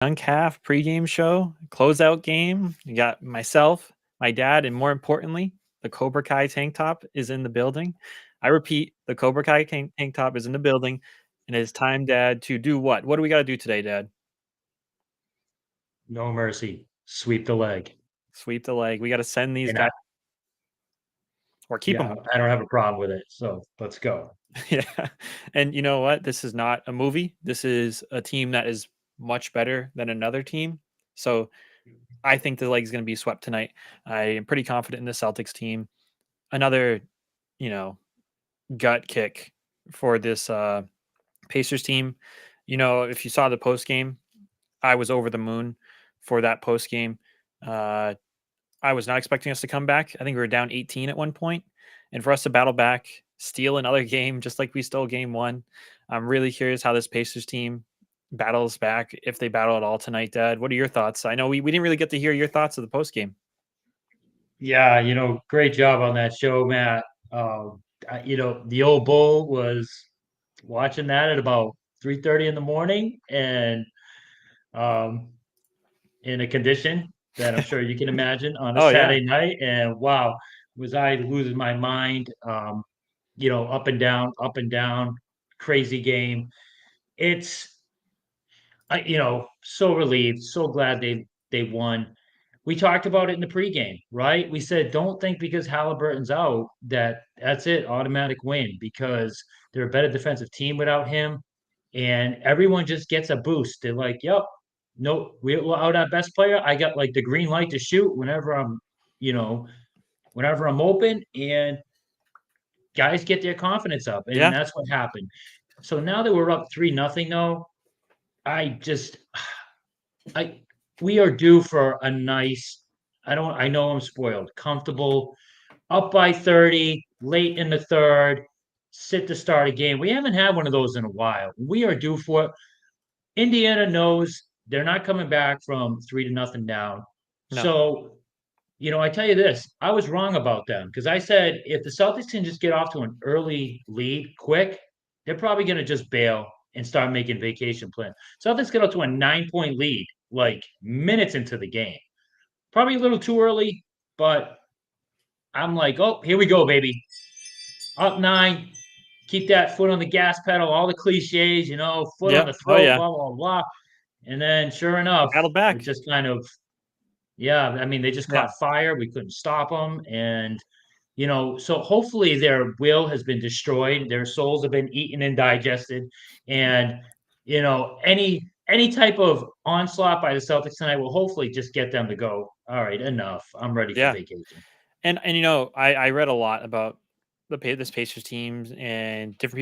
UNCAF pregame show, closeout game. You got myself, my dad, and more importantly, the Cobra Kai tank top is in the building. I repeat, the Cobra Kai tank top is in the building, and it's time, Dad, to do what? What do we got to do today, Dad? No mercy. Sweep the leg. Sweep the leg. We got to send these And guys or keep them. yeah, I don't have a problem with it. So let's go. Yeah. And you know what? This is not a movie. This is a team that is much better than another team. So I think the leg is going to be swept tonight. I am pretty confident in the Celtics team. Another, you know, gut kick for this Pacers team. If you saw the post game, I was over the moon for that post game. Uh, I was not expecting us to come back. I think we were down 18 at one point, and for us to battle back, steal another game just like we stole game one. I'm really curious how this Pacers team battles back, if they battle at all tonight. Dad, what are your thoughts? I know we didn't really get to hear your thoughts of the post game. Yeah, great job on that show, Matt. The old bull was watching that at about 3:30 in the morning and um, in a condition that I'm sure you can imagine on a Oh yeah, Saturday night. And wow, was I losing my mind? Up and down, crazy game. It's so relieved, so glad they won. We talked about it in the pregame, right? We said don't think because Halliburton's out that that's it, automatic win, because they're a better defensive team without him, and everyone just gets a boost. They're like, "Yep, no, we're out our best player. I got like the green light to shoot you know, whenever I'm open," and guys get their confidence up, and yeah, that's what happened. So now that we're up 3-0, though, I just I we are due for a nice. I know I'm spoiled. Comfortable, up by 30, late in the third, sit to start a game. We haven't had one of those in a while. We are due for it. Indiana knows they're not coming back from 3-0 down. no, So, I tell you this, I was wrong about them because I said if the Celtics can just get off to an early lead quick, they're probably going to just bail and start making vacation plans. Celtics get up to a 9-point lead like minutes into the game. Probably a little too early, but I'm like, oh, here we go, baby. Up nine, keep that foot on the gas pedal, all the cliches, foot on yep, the oh throat, yeah, blah, blah, blah. And then sure enough, battle it back. just kind of, yeah, I mean, they just Yeah, caught fire. We couldn't stop them. And, so hopefully their will has been destroyed. Their souls have been eaten and digested. And, any type of onslaught by the Celtics tonight will hopefully just get them to go, all right, enough. I'm ready for yeah. vacation. And I read a lot about this Pacers teams and different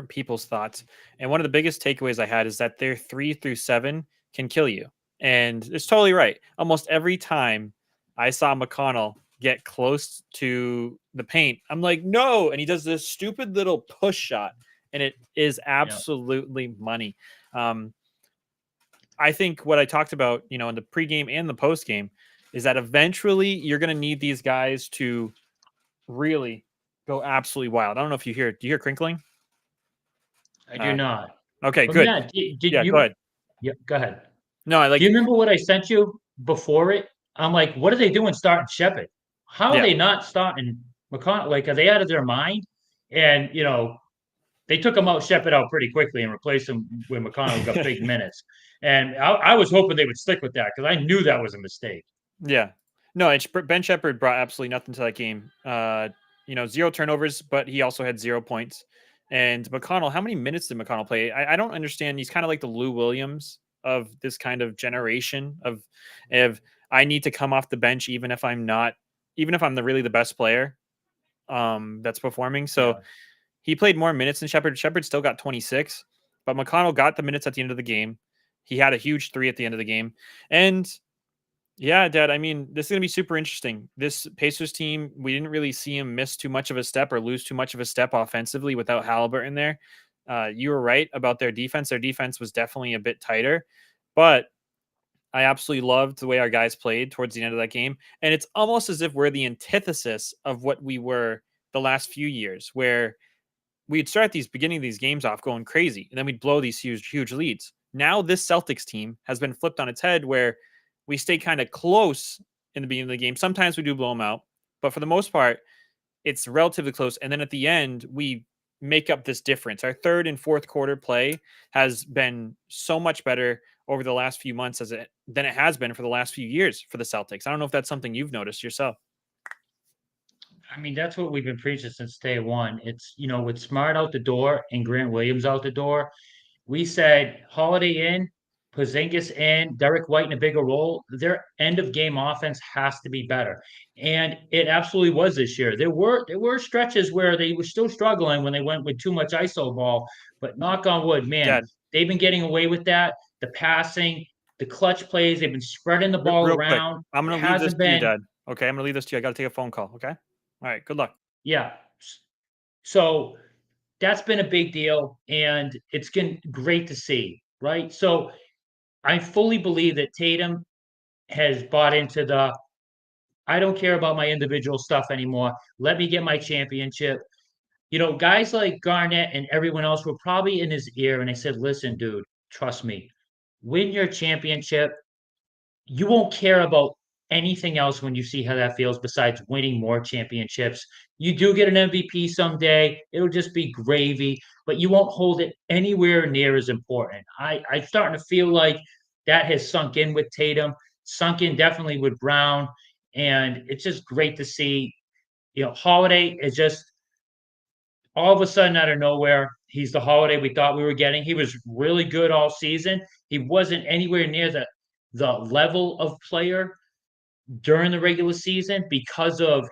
people's thoughts. And one of the biggest takeaways I had is that their 3 through 7 can kill you. And it's totally right. Almost every time I saw McConnell get close to the paint, I'm like, no. And he does this stupid little push shot, and it is Yeah. absolutely money. Um, I think what I talked about, in the pregame and the postgame, is that eventually you're going to need these guys to really go absolutely wild. I don't know if you hear. Do you hear crinkling? I do Uh, not. okay, But good. Matt, did Yeah, go you? ahead. Yeah, go ahead. No, I Do you like. remember what I sent you before it? I'm like, what are they doing starting Shepard? How are Yeah, they not starting McConnell? Like, are they out of their mind? And they took him out, Shepard out pretty quickly, and replaced him with McConnell, who got big minutes. And I was hoping they would stick with that because I knew that was a mistake. yeah. No, Ben Shepherd brought absolutely nothing to that game. Zero turnovers, but he also had 0 points. And McConnell, how many minutes did McConnell play? I don't understand. He's kind of like the Lou Williams of this kind of generation of I need to come off the bench even if I'm really the best player that's performing. So Yeah, he played more minutes than Shepard. Shepard still got 26, but McConnell got the minutes at the end of the game. He had a huge three at the end of the game. And yeah, Dad, I mean, this is going to be super interesting. This Pacers team, we didn't really see him miss too much of a step or lose too much of a step offensively without Halliburton there. You were right about their defense. Their defense was definitely a bit tighter, but I absolutely loved the way our guys played towards the end of that game. And it's almost as if we're the antithesis of what we were the last few years, where we'd start these beginning of these games off going crazy, and then we'd blow these huge leads. Now this Celtics team has been flipped on its head where we stay kind of close in the beginning of the game. Sometimes we do blow them out, but for the most part, it's relatively close. And then at the end, we make up this difference. Our third and fourth quarter play has been so much better over the last few months than it has been for the last few years for the Celtics. I don't know if that's something you've noticed yourself. I mean, that's what we've been preaching since day one. It's, with Smart out the door and Grant Williams out the door, we said Holiday in, Porzingis in, Derek White in a bigger role. Their end of game offense has to be better, and it absolutely was this year. There were stretches where they were still struggling when they went with too much ISO ball, but knock on wood, man, Yeah, they've been getting away with that. The passing, the clutch plays, they've been spreading the ball real quick, around. I'm It going to leave this hasn't to you, been, Dad. Okay, I'm going to leave this to you. I got to take a phone call. Okay. All right. Good luck. yeah. So that's been a big deal, and it's been great to see, right? So I fully believe that Tatum has bought into the I don't care about my individual stuff anymore. Let me get my championship. Guys like Garnett and everyone else were probably in his ear and they said, listen, dude, trust me, win your championship. You won't care about anything else when you see how that feels besides winning more championships. You do get an MVP someday, it'll just be gravy, but you won't hold it anywhere near as important. I'm starting to feel like that has sunk in with Tatum, sunk in definitely with Brown, and it's just great to see. Holiday is just all of a sudden out of nowhere. He's the Holiday we thought we were getting. He was really good all season. He wasn't anywhere near the level of player during the regular season because of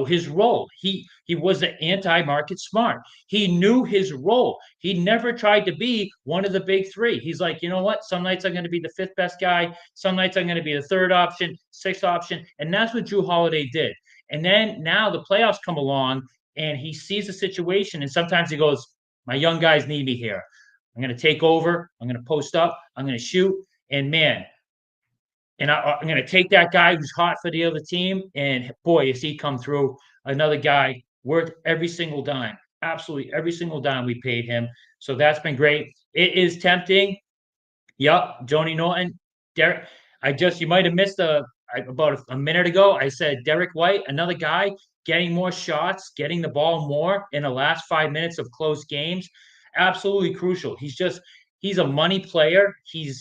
his role. He was an anti-Market Smart. He knew his role. He never tried to be one of the big three. He's like, you know what? Some nights I'm going to be the fifth best guy. Some nights I'm going to be the third option, sixth option, and that's what Drew Holiday did. And then now the playoffs come along, and he sees the situation, and sometimes he goes, "My young guys need me here. I'm going to take over. I'm going to post up. I'm going to shoot." And man, I'm going to take that guy who's hot for the other team, and boy, is he come through. Another guy worth every single dime, absolutely every single dime we paid him. So that's been great. It is tempting. Yep, Joni Norton, Derek. You might have missed about a minute ago. I said Derek White, another guy getting more shots, getting the ball more in the last 5 minutes of close games. Absolutely crucial. He's a money player. He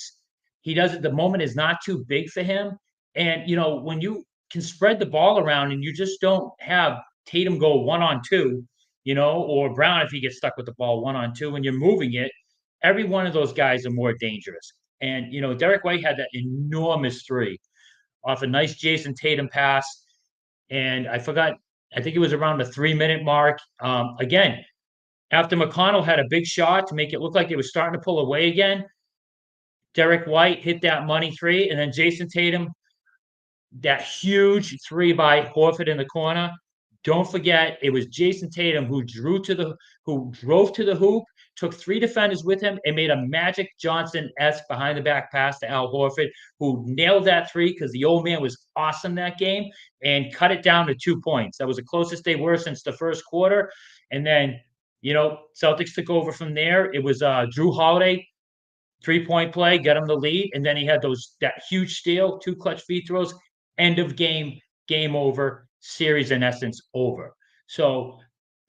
does it. The moment is not too big for him. And when you can spread the ball around and you just don't have Tatum go 1-on-2, or Brown if he gets stuck with the ball 1-on-2 when you're moving it, every one of those guys are more dangerous. And Derek White had that enormous three off a nice Jason Tatum pass, and I forgot. I think it was around the 3 minute mark. Again, after McConnell had a big shot to make it look like they were starting to pull away again, Derek White hit that money three, and then Jason Tatum, that huge three by Horford in the corner. Don't forget, it was Jason Tatum who drove to the hoop, took three defenders with him, and made a Magic Johnson-esque behind the back pass to Al Horford, who nailed that three because the old man was awesome that game and cut it down to 2 points. That was the closest they were since the first quarter. And then, Celtics took over from there. It was Drew Holiday 3-point play, get him the lead, and then he had that huge steal, two clutch free throws, end of game, game over, series in essence over. So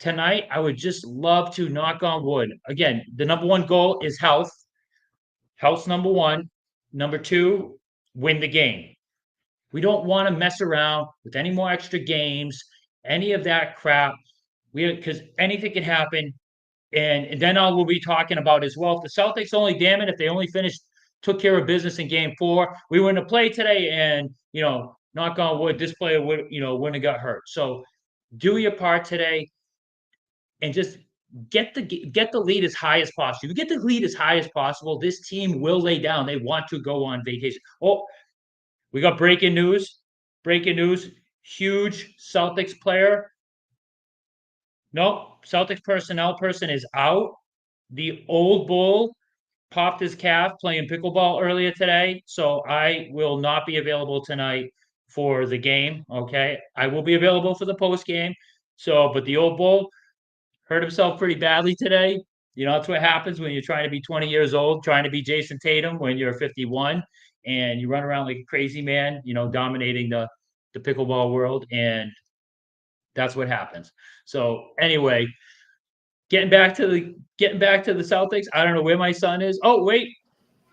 tonight, I would just love to knock on wood. Again, the number one goal is health. Health's number one. Number two, win the game. We don't want to mess around with any more extra games, any of that crap. Because anything can happen. And then we'll be talking about as well. If the Celtics only, damn it, if they only took care of business in game four, we wouldn't have played today. And, knock on wood, this player wouldn't have got hurt. So do your part today and just get the lead as high as possible. You get the lead as high as possible, this team will lay down. They want to go on vacation. Oh, we got breaking news. Breaking news. Huge Celtics player. No, Celtics personnel person is out. The old bull popped his calf playing pickleball earlier today, so I will not be available tonight for the game. Okay, I will be available for the post game. So, but the old bull hurt himself pretty badly today. You know, that's what happens when you're trying to be 20 years old, trying to be Jason Tatum when you're 51 and you run around like a crazy man, you know, dominating the pickleball world. And that's what happens. So anyway, getting back to the Celtics. I don't know where my son is. Oh, wait,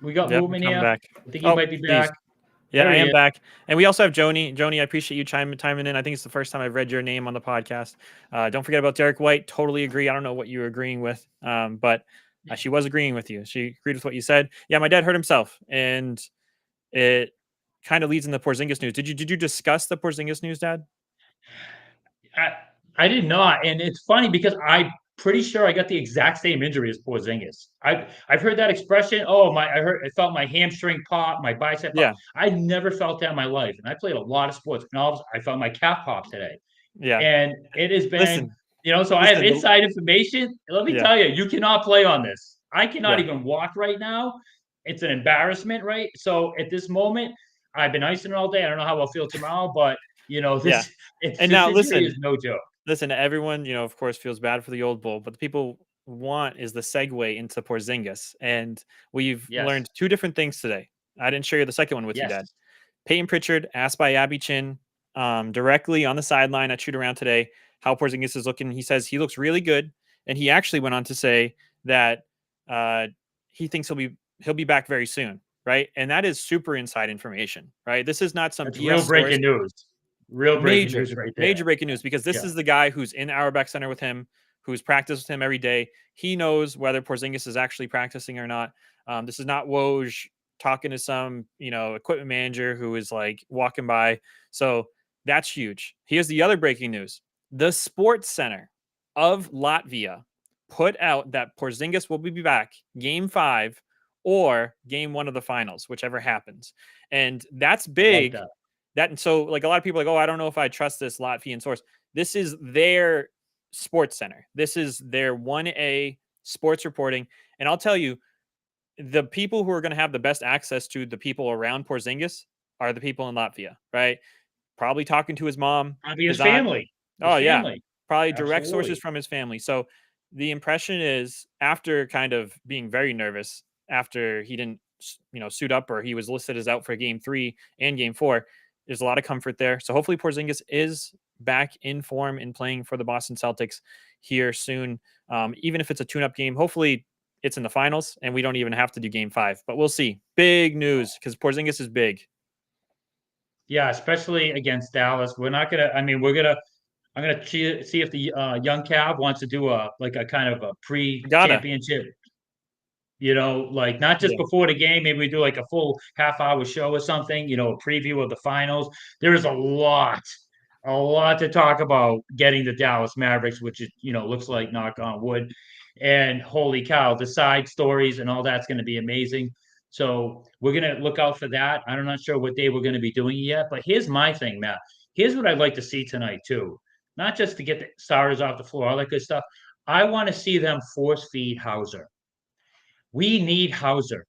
we got Yep, movement come here. back. I think he Oh, might be geez. back. Yeah, There I he am is. back. And we also have Joni. Joni, I appreciate you chiming in. I think it's the first time I've read your name on the podcast. Don't forget about Derek White. Totally agree. I don't know what you were agreeing with, but she was agreeing with you. She agreed with what you said. Yeah, my dad hurt himself, and it kind of leads in the Porzingis news. Did you discuss the Porzingis news, Dad? I, I did not, and it's funny because I'm pretty sure I got the exact same injury as Porzingis. I've heard that expression. Oh my! I felt my hamstring pop, my bicep pop. Yeah, I never felt that in my life, and I played a lot of sports. And all of a sudden, I felt my calf pop today, yeah. and it has been, Listen, so I have listen. inside information. Let me Yeah, tell you, you cannot play on this. I cannot yeah, even walk right now. It's an embarrassment, right? So at this moment, I've been icing it all day. I don't know how I'll feel tomorrow, but yeah. And this now injury listen, is no joke. listen, everyone, of course, feels bad for the old bull, but the people want is the segue into Porzingis. And we've learned Yes, two different things today. I didn't share the second one with you, Dad. yes, Peyton Pritchard asked by Abby Chin directly on the sideline at shoot around today how Porzingis is looking. He says he looks really good, and he actually went on to say that uh, he thinks he'll be back very soon, right? And that is super inside information, right? This is not some that's BS real source. breaking news. Real breaking Major, news right there. major breaking news because this Yeah, is the guy who's in Auerbach Center with him, who's practiced with him every day. He knows whether Porzingis is actually practicing or not. This is not Woj talking to some, equipment manager who is like walking by. So that's huge. Here's the other breaking news. The Sports Center of Latvia put out that Porzingis will be back game 5 or game 1 of the finals, whichever happens. And that's I like big. that. That and so like a lot of people are like, oh, I don't know if I trust this Latvian source. This is their sports center. This is their 1A sports reporting. And I'll tell you, the people who are going to have the best access to the people around Porzingis are the people in Latvia, right? Probably talking to his mom, Probably his his aunt. family. His Oh yeah, family. probably direct sources Absolutely. from his family. So the impression is after kind of being very nervous after he didn't, suit up or he was listed as out for game 3 and game 4. There's a lot of comfort there. So hopefully Porzingis is back in form and playing for the Boston Celtics here soon. Even if it's a tune-up game, hopefully it's in the finals and we don't even have to do game 5. But we'll see. Big news because Porzingis is big. Yeah, especially against Dallas. We're not gonna. I mean, we're gonna. I'm gonna see if the young Cav wants to do a kind of a Gotta. pre-championship. Like not just Yeah. before the game. Maybe we do like a full half-hour show or something. A preview of the finals. There is a lot to talk about getting the Dallas Mavericks, which is looks like knock on wood. And holy cow, the side stories and all that's going to be amazing. So we're going to look out for that. I'm not sure what day we're going to be doing it yet, but here's my thing, Matt. Here's what I'd like to see tonight too. Not just to get the starters off the floor, all that good stuff. I want to see them force feed Hauser. We need Hauser.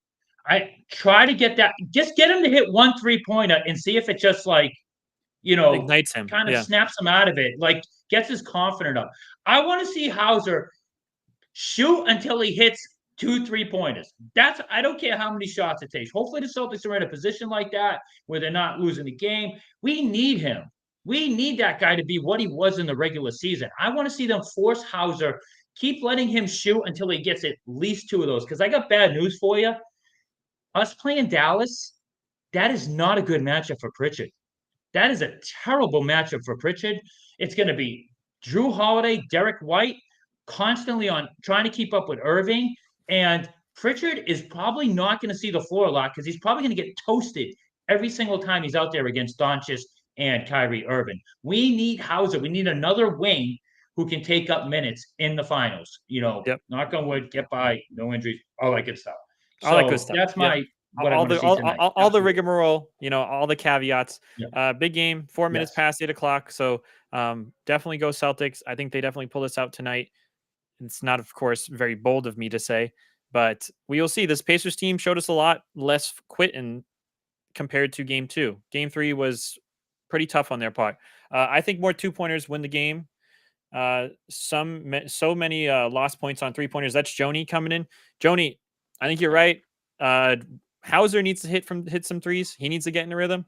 I try to get that. Just get him to hit one 3-pointer and see if it just like you know, Ignites him. kind of Yeah. snaps him out of it, like gets his confidence up. I want to see Hauser shoot until he hits 2 3-pointers. I don't care how many shots it takes. Hopefully the Celtics are in a position like that where they're not losing the game. We need him. We need that guy to be what he was in the regular season. I want to see them force Hauser, keep letting him shoot until he gets at least 2 of those. Because I got bad news for you. Us playing Dallas, that is not a good matchup for Pritchard. That is a terrible matchup for Pritchard. It's going to be Drew Holiday, Derek White, constantly on trying to keep up with Irving. And Pritchard is probably not going to see the floor a lot because he's probably going to get toasted every single time he's out there against Doncic and Kyrie Irving. We need Hauser. We need another wing who can take up minutes in the finals. Yep. Knock on wood, get by, no injuries, all that good stuff. All that good So stuff. that's Yep. my what I All want to the see all, tonight. all, all the Absolutely. rigmarole, all the caveats. Yeah. Big game, 4 minutes Yes. past 8 o'clock. So definitely go Celtics. I think they definitely pull this out tonight. It's not, of course, very bold of me to say, but we will see. This Pacers team showed us a lot less quitting compared to game 2. Game 3 was pretty tough on their part. I think more 2-pointers win the game. So many lost points on 3 pointers. That's Joni coming in. Joni, I think you're right. Uh, Hauser needs to hit some threes. He needs to get in a rhythm.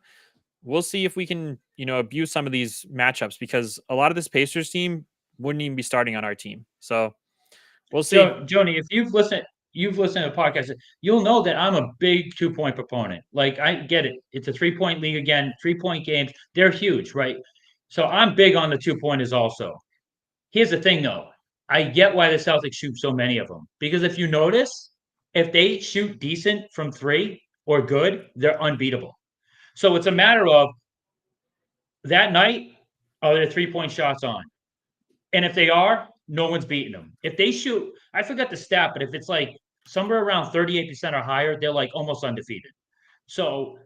We'll see if we can, abuse some of these matchups because a lot of this Pacers team wouldn't even be starting on our team. So we'll see. Joni, if you've listened to podcasts, you'll know that I'm a big 2 point proponent. Like I get it. It's a 3 point league again, 3 point games. They're huge, right? So I'm big on the 2 pointers also. Here's the thing though. I get why the Celtics shoot so many of them. Because if you notice, if they shoot decent from three or good, they're unbeatable. So it's a matter of that night, are there 3 point shots on? And if they are, no one's beating them. If they shoot, I forgot the stat, but if it's like somewhere around 38% or higher, they're like almost undefeated. So,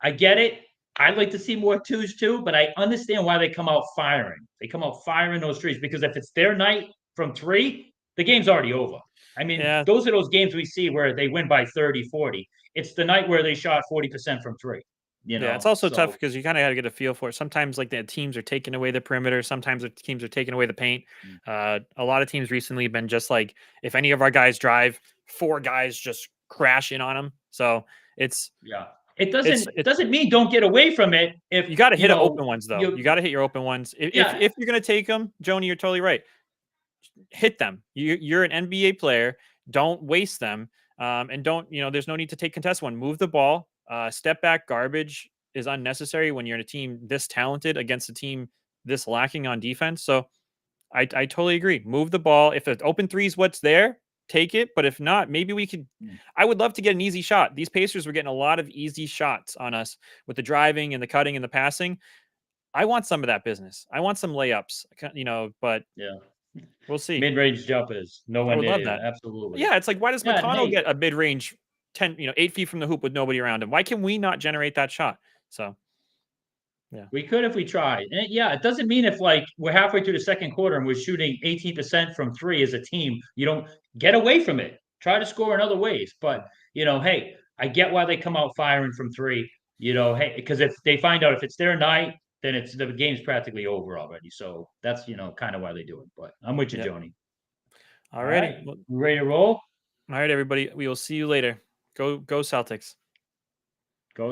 I get it. I'd like to see more twos too, but I understand why they come out firing. They come out firing those threes because if it's their night from three, the game's already over. I mean, Yeah, those are those games we see where they win by 30, 40. It's the night where they shot 40% from three, yeah. It's also tough So, because you kind of got to get a feel for it. Sometimes, like the teams are taking away the perimeter. Sometimes the teams are taking away the paint. A lot of teams recently have been just like, if any of our guys drive, four guys just crash in on them. So it's yeah. It it's doesn't it's doesn't mean don't get away from it if you got to hit open ones though. You you got to hit your open ones. yeah. If you're gonna take them, Joni, you're totally right. Hit them. You're an NBA player. Don't waste them. And don't, there's no need to take contest one. Move the ball. Step back garbage is unnecessary when you're in a team this talented against a team this lacking on defense. So I totally agree. Move the ball. If the open three is what's there, take it. But if not, maybe we could. I would love to get an easy shot. These Pacers were getting a lot of easy shots on us with the driving and the cutting and the passing. I want some of that business. I want some layups, but Yeah. we'll see. Mid-range jumpers, no I one would near love you. that. Absolutely. Yeah, it's like, why does Yeah, and McConnell hey, get a mid-range 10, 8 feet from the hoop with nobody around him? Why can we not generate that shot? So, yeah. we could if we tried. And yeah, it doesn't mean if like we're halfway through the second quarter and we're shooting 18% from three as a team, you don't get away from it. Try to score in other ways. But hey, I get why they come out firing from three. Hey, because if they find out if it's their night, then it's the game's practically over already. So that's kind of why they do it. But I'm with you, Yep. Joni. All Alrighty. right, Well, ready to roll? all right, everybody. We will see you later. Go Celtics.